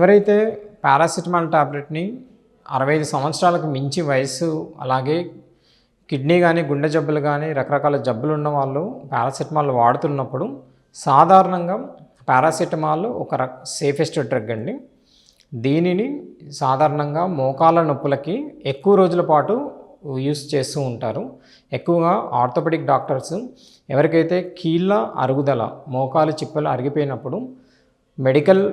ఎవరైతే పారాసిటమాల్ టాబ్లెట్ని 65 సంవత్సరాలకు మించి వయసు, అలాగే కిడ్నీ కానీ గుండె జబ్బులు కానీ రకరకాల జబ్బులు ఉన్న వాళ్ళు పారాసిటమాల్ వాడుతున్నప్పుడు సాధారణంగా పారాసిటమాల్ ఒక సేఫెస్ట్ డ్రగ్ అండి. దీనిని సాధారణంగా మోకాళ్ళ నొప్పులకి ఎక్కువ రోజుల పాటు యూస్ చేస్తూ ఉంటారు. ఎక్కువగా ఆర్థోపెడిక్ డాక్టర్స్ ఎవరికైతే కీళ్ళ అరుగుదల, మోకాలు చిప్పలు అరిగిపోయినప్పుడు మెడికల్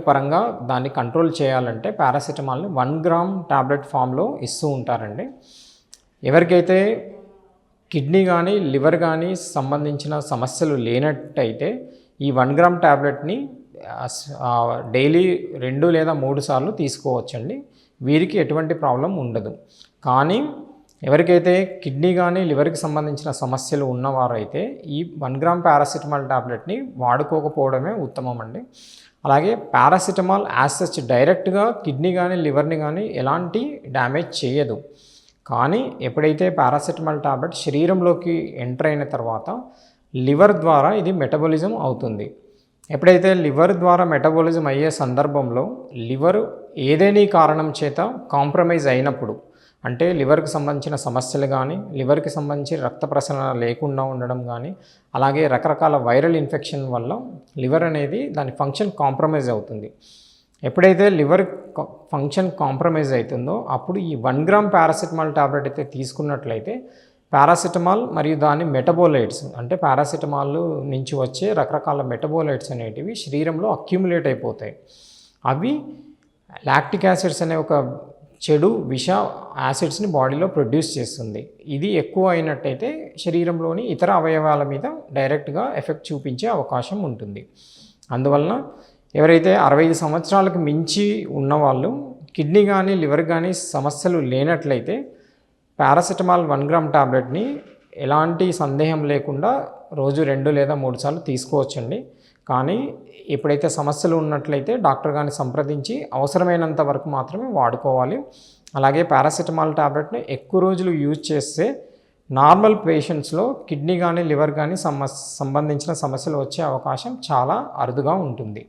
పరంగా దాన్ని కంట్రోల్ చేయాలంటే పారాసిటమాల్ని 1 గ్రామ్ టాబ్లెట్ ఫామ్లో ఇస్తూ ఉంటారండి. ఎవరికైతే కిడ్నీ కానీ లివర్ కానీ సంబంధించిన సమస్యలు లేనట్టయితే ఈ 1 గ్రామ్ టాబ్లెట్ని డైలీ 2 లేదా 3 సార్లు తీసుకోవచ్చండి. వీరికి ఎటువంటి ప్రాబ్లం ఉండదు. కానీ ఎవరికైతే కిడ్నీ కానీ లివర్కి సంబంధించిన సమస్యలు ఉన్నవారైతే ఈ 1 గ్రామ్ పారాసిటమాల్ టాబ్లెట్ని వాడుకోకపోవడమే ఉత్తమం అండి. అలాగే పారాసిటమాల్ యాజ్ సచ్ డైరెక్ట్గా కిడ్నీ కానీ లివర్ని కానీ ఎలాంటి డ్యామేజ్ చేయదు. కానీ ఎప్పుడైతే పారాసిటమాల్ టాబ్లెట్ శరీరంలోకి ఎంటర్ అయిన తర్వాత లివర్ ద్వారా ఇది మెటబాలిజం అవుతుంది. ఎప్పుడైతే లివర్ ద్వారా మెటబాలిజం అయ్యే సందర్భంలో లివర్ ఏదేని కారణం చేత కాంప్రమైజ్ అయినప్పుడు, అంటే లివర్కి సంబంధించిన సమస్యలు కానీ, లివర్కి సంబంధించి రక్త ప్రసరణ లేకుండా ఉండడం కానీ, అలాగే రకరకాల వైరల్ ఇన్ఫెక్షన్ వల్ల లివర్ అనేది దాని ఫంక్షన్ కాంప్రమైజ్ అవుతుంది. ఎప్పుడైతే లివర్ ఫంక్షన్ కాంప్రమైజ్ అవుతుందో అప్పుడు ఈ 1 గ్రామ్ పారాసిటమాల్ టాబ్లెట్ అయితే తీసుకున్నట్లయితే పారాసిటమాల్ మరియు దాని మెటబోలైట్స్, అంటే పారాసిటమాల్ నుంచి వచ్చే రకరకాల మెటబోలైట్స్ అనేటివి శరీరంలో అక్యుములేట్ అయిపోతాయి. అవి లాక్టిక్ యాసిడ్స్ అనే ఒక చెడు విష యాసిడ్స్ని బాడీలో ప్రొడ్యూస్ చేస్తుంది. ఇది ఎక్కువ అయినట్టయితే శరీరంలోని ఇతర అవయవాల మీద డైరెక్ట్గా ఎఫెక్ట్ చూపించే అవకాశం ఉంటుంది. అందువలన ఎవరైతే 65 సంవత్సరాలకు మించి ఉన్నవాళ్ళు కిడ్నీ కానీ లివర్ కానీ సమస్యలు లేనట్లయితే పారాసిటమాల్ 1 గ్రామ్ టాబ్లెట్ని ఎలాంటి సందేహం లేకుండా రోజు 2 లేదా 3 సార్లు తీసుకోవచ్చండి. కానీ ఎప్పుడైతే సమస్యలు ఉన్నట్లయితే డాక్టర్ గారిని సంప్రదించి అవసరమైనంత వరకు మాత్రమే వాడుకోవాలి. అలాగే పారాసిటమాల్ టాబ్లెట్ని ఎక్కువ రోజులు యూజ్ చేస్తే నార్మల్ పేషెంట్స్లో కిడ్నీ కానీ లివర్ కానీ సంబంధించిన సమస్యలు వచ్చే అవకాశం చాలా అరుదుగా ఉంటుంది.